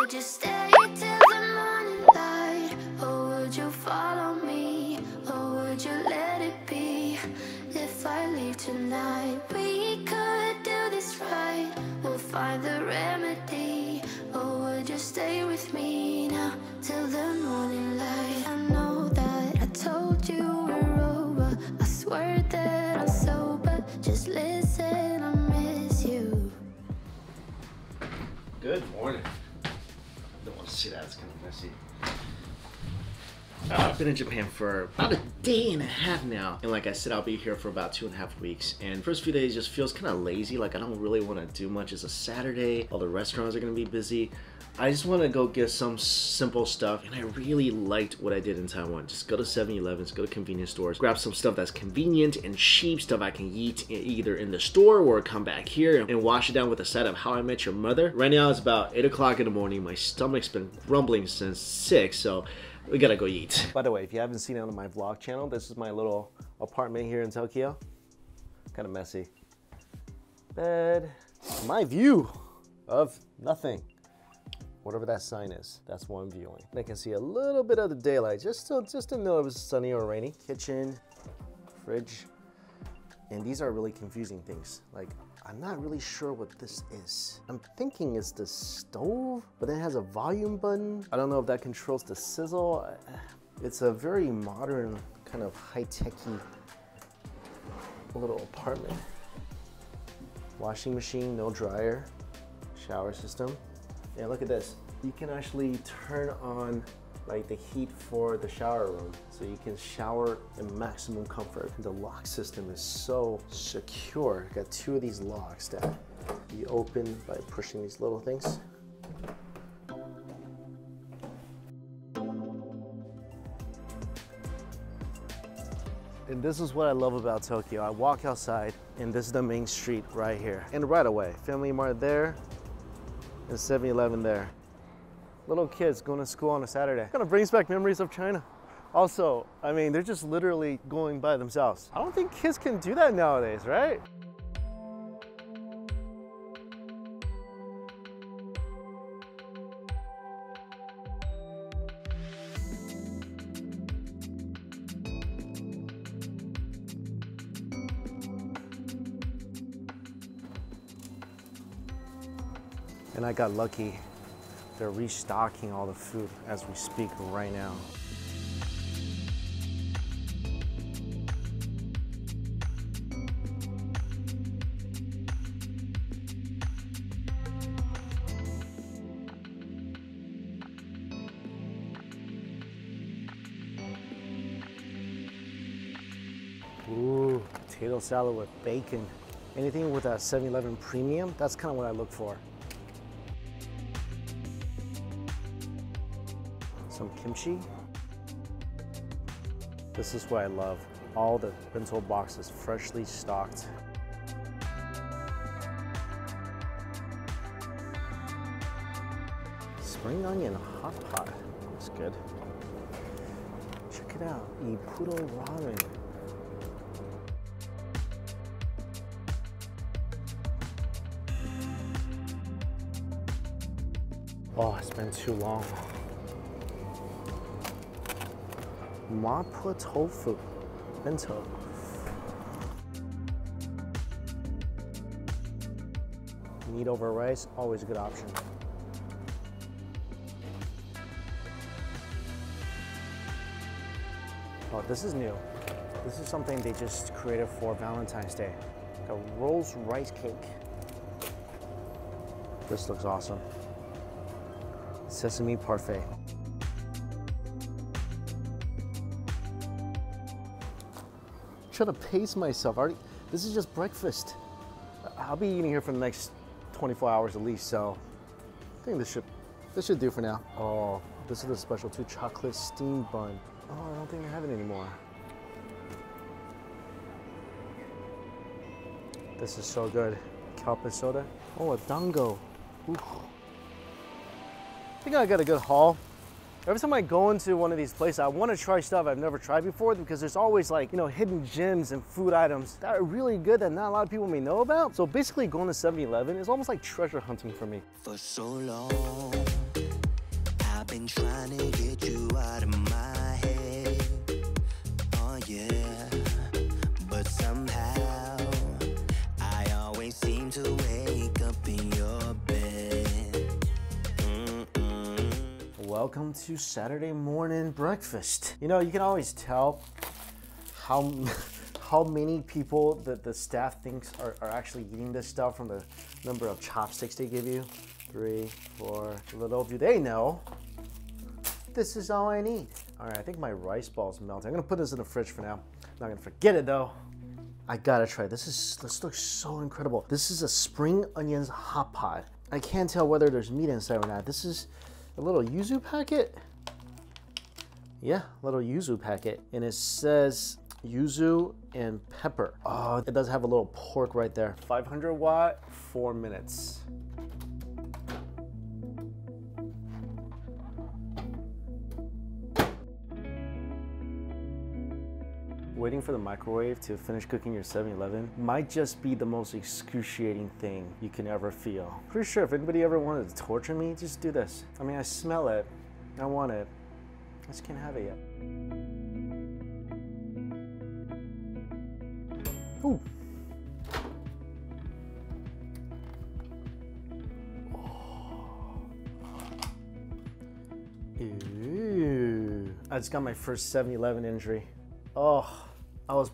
would you stay till the morning light? Or would you follow me? Or would you let it be? If I leave tonight, we could do this right. We'll find the remedy. Or would you stay with me now till the morning light? I know that I told you we're over. I swear that I'm sober. Just listen, I miss you. Good morning. Don't want to see that, it's kind of messy. I've been in Japan for about a day and a half now, and like I said, I'll be here for about 2.5 weeks. And first few days just feels kind of lazy, like I don't really want to do much. It's a Saturday, all the restaurants are going to be busy. I just want to go get some simple stuff, and I really liked what I did in Taiwan. Just go to 7-Elevens, go to convenience stores, grab some stuff that's convenient and cheap, stuff I can eat either in the store or come back here and wash it down with a side of How I Met Your Mother. Right now it's about 8 o'clock in the morning. My stomach's been rumbling since 6, so we gotta go eat. By the way, if you haven't seen it on my vlog channel, this is my little apartment here in Tokyo. Kind of messy. Bed. My view of nothing. Whatever that sign is, that's what I'm viewing. And I can see a little bit of the daylight, just to know if it's sunny or rainy. Kitchen, fridge, and these are really confusing things. Like, I'm not really sure what this is. I'm thinking it's the stove, but it has a volume button. I don't know if that controls the sizzle. It's a very modern, kind of high-techy little apartment. Washing machine, no dryer. Shower system. Yeah, look at this. You can actually turn on like the heat for the shower room, so you can shower in maximum comfort. The lock system is so secure. Got 2 of these locks that you open by pushing these little things. And this is what I love about Tokyo. I walk outside and this is the main street right here. And right away, Family Mart there, and 7-Eleven there. Little kids going to school on a Saturday. Kind of brings back memories of China. Also, I mean, they're just literally going by themselves. I don't think kids can do that nowadays, right? And I got lucky. They're restocking all the food as we speak right now. Ooh, potato salad with bacon. Anything with a 7-Eleven premium, that's kind of what I look for. Some kimchi. This is what I love. All the bento boxes freshly stocked. Spring onion hot pot. That's good. Check it out. Ipuro ramen. Oh, it's been too long. Miso Tofu bento. Meat over rice, always a good option. Oh, this is new. This is something they just created for Valentine's Day. A Rolls rice cake. This looks awesome. Sesame parfait. Trying to pace myself. This is just breakfast. I'll be eating here for the next 24 hours at least, so I think this should do for now. Oh, this is the special too, chocolate steamed bun. Oh, I don't think they have it anymore. This is so good. Kelp soda. Oh, a dango. Ooh. I think I got a good haul. Every time I go into one of these places, I want to try stuff I've never tried before because there's always like, you know, hidden gems and food items that are really good that not a lot of people may know about. So basically going to 7-Eleven is almost like treasure hunting for me. For so long, welcome to Saturday morning breakfast. You know, you can always tell how how many people that the staff thinks are actually eating this stuff from the number of chopsticks they give you. 3, 4, little do they know, this is all I need. All right, I think my rice ball's melting. I'm gonna put this in the fridge for now. Not gonna forget it though. I gotta try. This looks so incredible. This is a spring onions hot pot. I can't tell whether there's meat inside or not. This is a little yuzu packet. Yeah, little yuzu packet. And it says yuzu and pepper. Oh, it does have a little pork right there. 500 watt, 4 minutes. Waiting for the microwave to finish cooking your 7-Eleven might just be the most excruciating thing you can ever feel. Pretty sure if anybody ever wanted to torture me, just do this. I mean, I smell it, I want it, I just can't have it yet. Ooh. Ew. I just got my first 7-Eleven injury. Oh, I was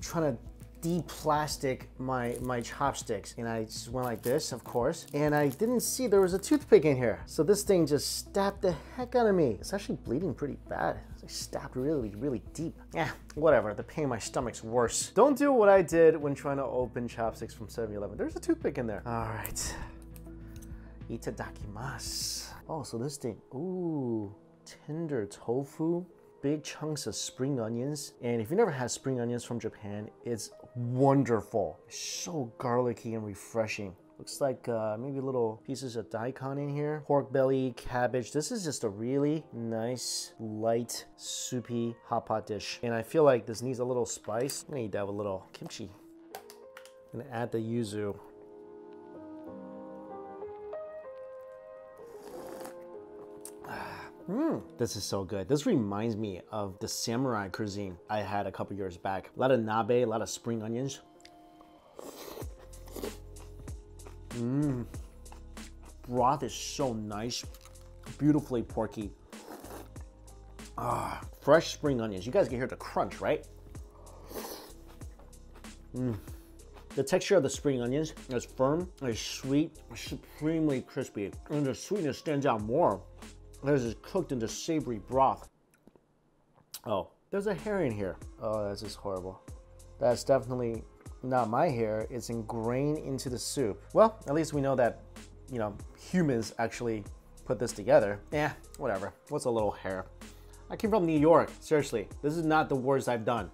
trying to de-plastic my chopsticks, and I just went like this, of course, and I didn't see there was a toothpick in here. So this thing just stabbed the heck out of me. It's actually bleeding pretty bad. It's stabbed really, really deep. Yeah, whatever, the pain in my stomach's worse. Don't do what I did when trying to open chopsticks from 7-Eleven. There's a toothpick in there. All right, itadakimasu. Oh, so this thing, ooh, tender tofu. Big chunks of spring onions. And if you never had spring onions from Japan, it's wonderful. It's so garlicky and refreshing. Looks like maybe little pieces of daikon in here. Pork belly, cabbage. This is just a really nice, light, soupy hot pot dish. And I feel like this needs a little spice. I'm gonna eat that with a little kimchi. I'm gonna add the yuzu. This is so good. This reminds me of the samurai cuisine I had a couple years back. A lot of nabe, a lot of spring onions. Broth is so nice, beautifully porky. Fresh spring onions. You guys can hear the crunch, right? The texture of the spring onions is firm, it's sweet, supremely crispy, and the sweetness stands out more. This is cooked in the savory broth. Oh, there's a hair in here. Oh, that's just horrible. That's definitely not my hair. It's ingrained into the soup. Well, at least we know that, you know, humans actually put this together. Yeah, whatever. What's a little hair? I came from New York. Seriously, this is not the worst I've done.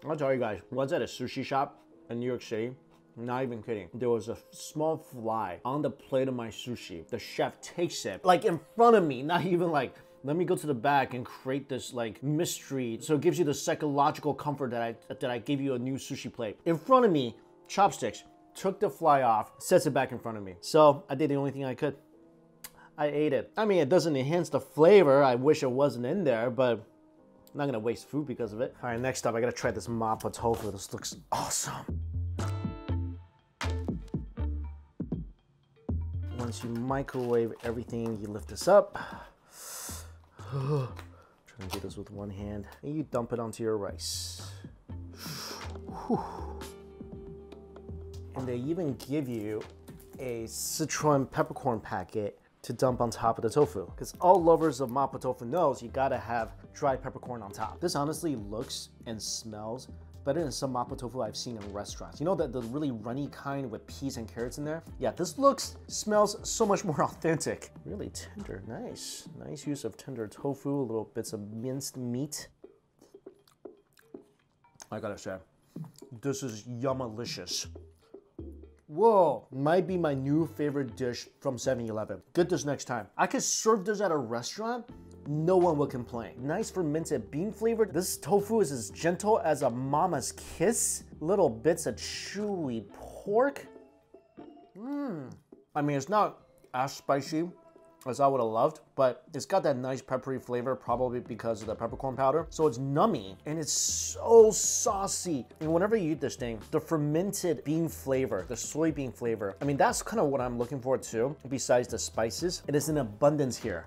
I'll tell you guys, once at a sushi shop in New York City, not even kidding. There was a small fly on the plate of my sushi. The chef takes it, like in front of me, not even like, let me go to the back and create this like mystery. So it gives you the psychological comfort that I gave you a new sushi plate. In front of me, chopsticks, took the fly off, sets it back in front of me. So I did the only thing I could. I ate it. I mean, it doesn't enhance the flavor. I wish it wasn't in there, but I'm not gonna waste food because of it. All right, next up, I gotta try this Miso Tofu. This looks awesome. Once you microwave everything, you lift this up. Trying to do this with one hand. And you dump it onto your rice. And they even give you a Sichuan peppercorn packet to dump on top of the tofu. Because all lovers of Miso Tofu knows you gotta have dried peppercorn on top. This honestly looks and smells better than some Miso Tofu I've seen in restaurants. You know the really runny kind with peas and carrots in there? Yeah, this smells so much more authentic. Really tender, nice. Nice use of tender tofu, little bits of minced meat. I gotta say, this is yummalicious. Whoa, might be my new favorite dish from 7-Eleven. Get this next time. I could serve this at a restaurant, no one will complain. Nice fermented bean flavor. This tofu is as gentle as a mama's kiss. Little bits of chewy pork. I mean, it's not as spicy as I would have loved, but it's got that nice peppery flavor, probably because of the peppercorn powder. So it's nummy and it's so saucy. And whenever you eat this thing, the fermented bean flavor, the soybean flavor, I mean, that's kind of what I'm looking for too, besides the spices. It is in abundance here.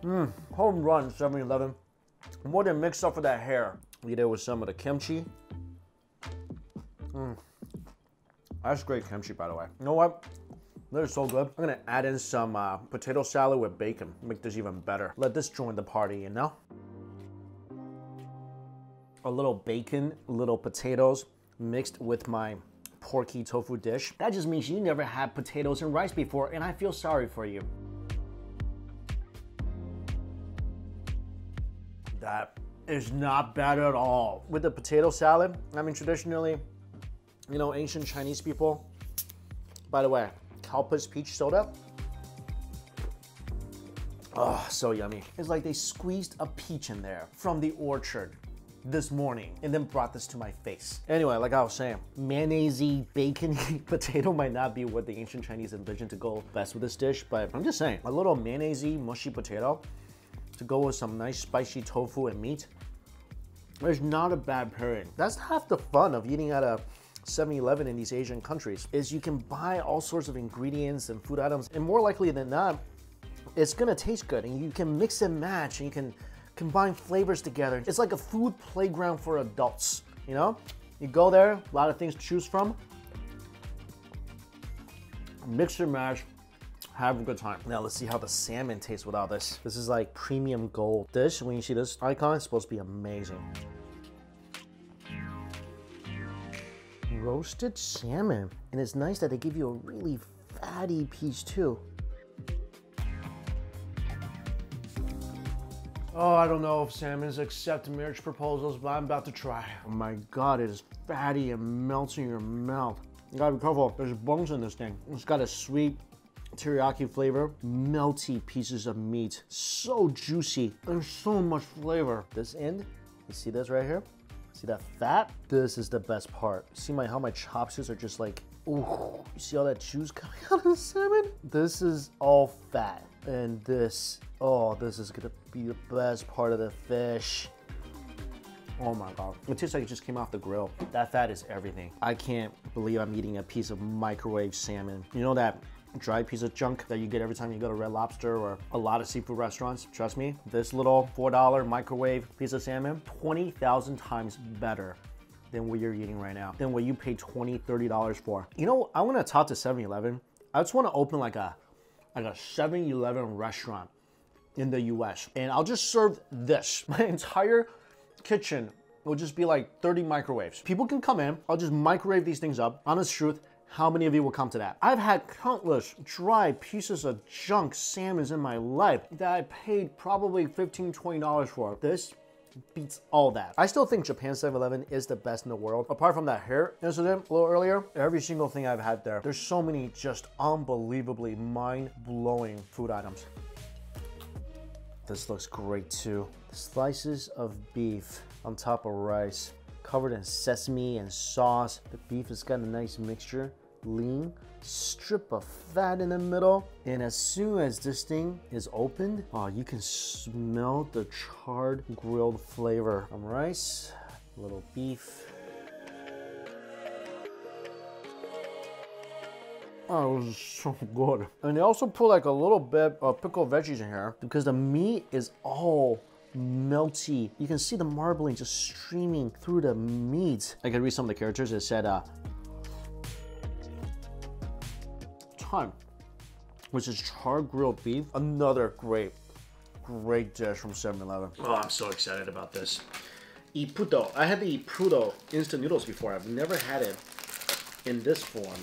Home run, 7-Eleven. More than mix up for that hair. Eat it with some of the kimchi. That's great kimchi, by the way. You know what? That is so good. I'm gonna add in some potato salad with bacon. Make this even better. Let this join the party, you know? A little bacon, little potatoes mixed with my porky tofu dish. That just means you never had potatoes and rice before, and I feel sorry for you. That is not bad at all. With the potato salad, I mean, traditionally, you know, ancient Chinese people, by the way, Kalpa's peach soda. Oh, so yummy. It's like they squeezed a peach in there from the orchard this morning and then brought this to my face. Anyway, like I was saying, mayonnaise-y, bacon-y potato might not be what the ancient Chinese envisioned to go best with this dish, but I'm just saying, a little mayonnaise-y, mushy potato to go with some nice spicy tofu and meat. It's not a bad pairing. That's half the fun of eating at a 7-Eleven in these Asian countries, is you can buy all sorts of ingredients and food items, and more likely than not, it's gonna taste good, and you can mix and match, and you can combine flavors together. It's like a food playground for adults, you know? You go there, a lot of things to choose from, mix and match, have a good time. Now let's see how the salmon tastes without this. This is like premium gold dish. When you see this icon, it's supposed to be amazing. Roasted salmon. And it's nice that they give you a really fatty piece too. Oh, I don't know if salmons accept marriage proposals, but I'm about to try. Oh my God, it is fatty and melts in your mouth. You gotta be careful, there's bones in this thing. It's got a sweet teriyaki flavor, melty pieces of meat, so juicy. There's so much flavor. This end, you see this right here? See that fat? This is the best part. See how my chopsticks are just like, ooh. You see all that juice coming out of the salmon? This is all fat. And this, oh, this is gonna be the best part of the fish. Oh my God. It tastes like it just came off the grill. That fat is everything. I can't believe I'm eating a piece of microwave salmon. You know that dry piece of junk that you get every time you go to Red Lobster or a lot of seafood restaurants? Trust me, this little $4 microwave piece of salmon, 20,000 times better than what you're eating right now, than what you paid $20, $30 for. You know, I wanna talk to 7-Eleven. I just wanna open like a 7-Eleven restaurant in the US, and I'll just serve this. My entire kitchen will just be like 30 microwaves. People can come in, I'll just microwave these things up. Honest truth, how many of you will come to that? I've had countless dry pieces of junk salmons in my life that I paid probably $15, $20 for. This beats all that. I still think Japan 7-Eleven is the best in the world. Apart from that hair incident a little earlier, every single thing I've had there, there's so many just unbelievably mind-blowing food items. This looks great too. Slices of beef on top of rice, covered in sesame and sauce. The beef has got a nice mixture, lean, strip of fat in the middle. And as soon as this thing is opened, oh, you can smell the charred grilled flavor. Some rice, a little beef. Oh, it was so good. And they also put like a little bit of pickled veggies in here because the meat is all melty. You can see the marbling just streaming through the meat. I could read some of the characters. It said, time, which is charred grilled beef. Another great dish from 7-Eleven. Oh, I'm so excited about this. Ippudo. I had the Ippudo instant noodles before. I've never had it in this form.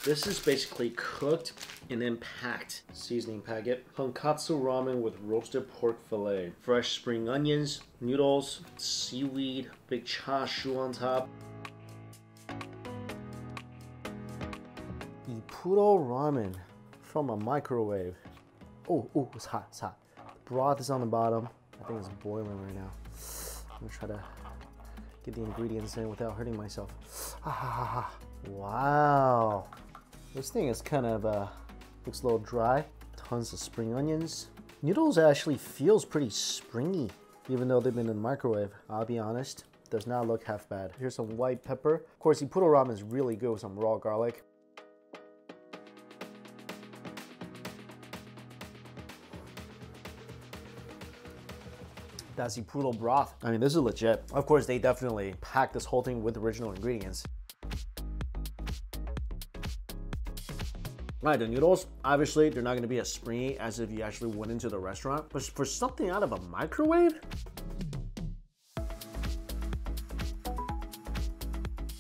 This is basically cooked and then packed. Seasoning packet. Tonkatsu ramen with roasted pork fillet. Fresh spring onions, noodles, seaweed, big chashu on top. Ippudo ramen from a microwave. Oh, it's hot, it's hot. The broth is on the bottom. I think it's boiling right now. I'm gonna try to get the ingredients in without hurting myself. Wow. This thing is kind of, looks a little dry. Tons of spring onions. Noodles actually feels pretty springy, even though they've been in the microwave. I'll be honest, does not look half bad. Here's some white pepper. Of course, Ippudo ramen is really good with some raw garlic. That's the poodle broth. I mean, this is legit. Of course, they definitely packed this whole thing with original ingredients. All right, the noodles, obviously, they're not gonna be as springy as if you actually went into the restaurant. But for something out of a microwave,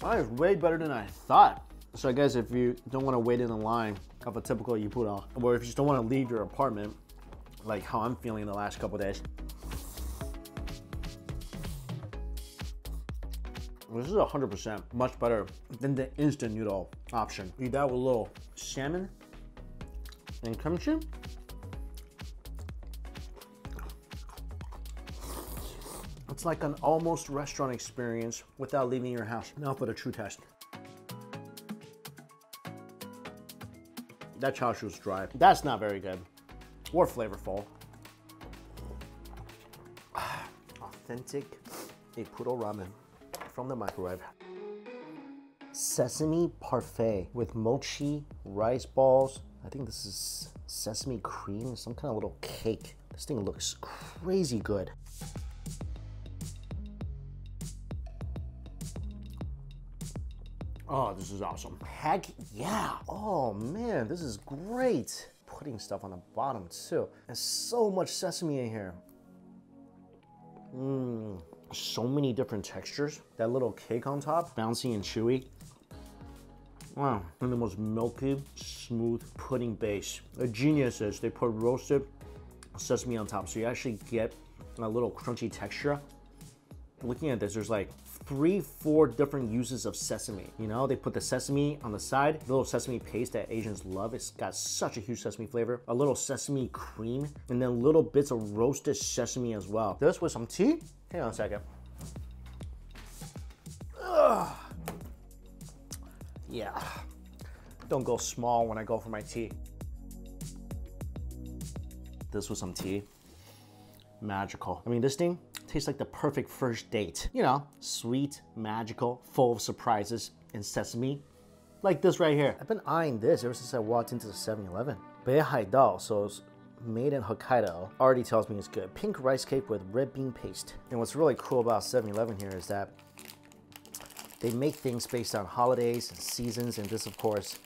that is way better than I thought. So I guess if you don't wanna wait in the line of a typical yipuro, or if you just don't wanna leave your apartment, like how I'm feeling the last couple days, this is 100% much better than the instant noodle option. Eat that with a little salmon and kimchi. It's like an almost restaurant experience without leaving your house. Now for the true test. That char siu is dry. That's not very good or flavorful. Authentic poodle ramen from the microwave. Sesame parfait with mochi, rice balls. I think this is sesame cream, some kind of little cake. This thing looks crazy good. Oh, this is awesome. Heck yeah. Oh man, this is great. Putting stuff on the bottom too. And so much sesame in here. So many different textures. That little cake on top, bouncy and chewy. Wow, and the most milky, smooth pudding base. A genius is they put roasted sesame on top, so you actually get a little crunchy texture. Looking at this, there's like 3-4 different uses of sesame. You know, they put the sesame on the side, the little sesame paste that Asians love. It's got such a huge sesame flavor. A little sesame cream, and then little bits of roasted sesame as well. This with some tea. Hang on a second. Ugh. Yeah. Don't go small when I go for my tea. This with some tea. Magical. I mean, this thing tastes like the perfect first date. You know, sweet, magical, full of surprises and sesame. Like this right here. I've been eyeing this ever since I walked into the 7-Eleven. Beihai so it's made in Hokkaido. Already tells me it's good. Pink rice cake with red bean paste. And what's really cool about 7-Eleven here is that they make things based on holidays and seasons, and this, of course,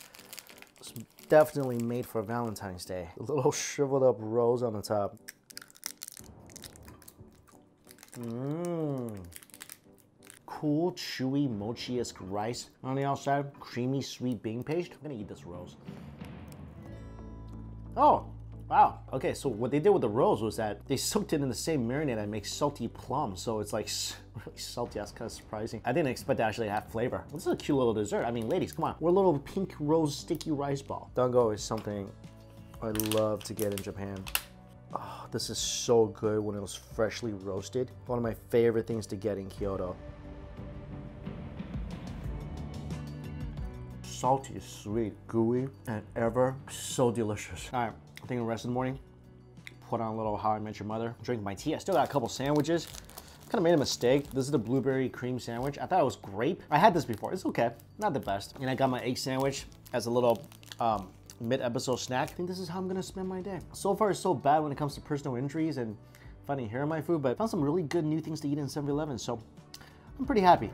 is definitely made for Valentine's Day. A little shriveled up rose on the top. Cool, chewy, mochi-esque rice on the outside. Creamy, sweet bean paste. I'm gonna eat this rose. Oh, wow. Okay, so what they did with the rose was that they soaked it in the same marinade that makes salty plum. So it's like really salty. That's kind of surprising. I didn't expect to actually have flavor. This is a cute little dessert. I mean, ladies, come on. We're a little pink rose sticky rice ball. Dango is something I love to get in Japan. Oh, this is so good when it was freshly roasted. One of my favorite things to get in Kyoto. Salty, sweet, gooey, and ever so delicious. All right, I think the rest of the morning, put on a little How I Met Your Mother, drink my tea. I still got a couple sandwiches. Kind of made a mistake. This is the blueberry cream sandwich. I thought it was grape. I had this before. It's okay, not the best. And I got my egg sandwich as a little mid-episode snack. I think this is how I'm gonna spend my day. So far, it's so bad when it comes to personal injuries and finding hair in my food, but I found some really good new things to eat in 7-Eleven, so I'm pretty happy.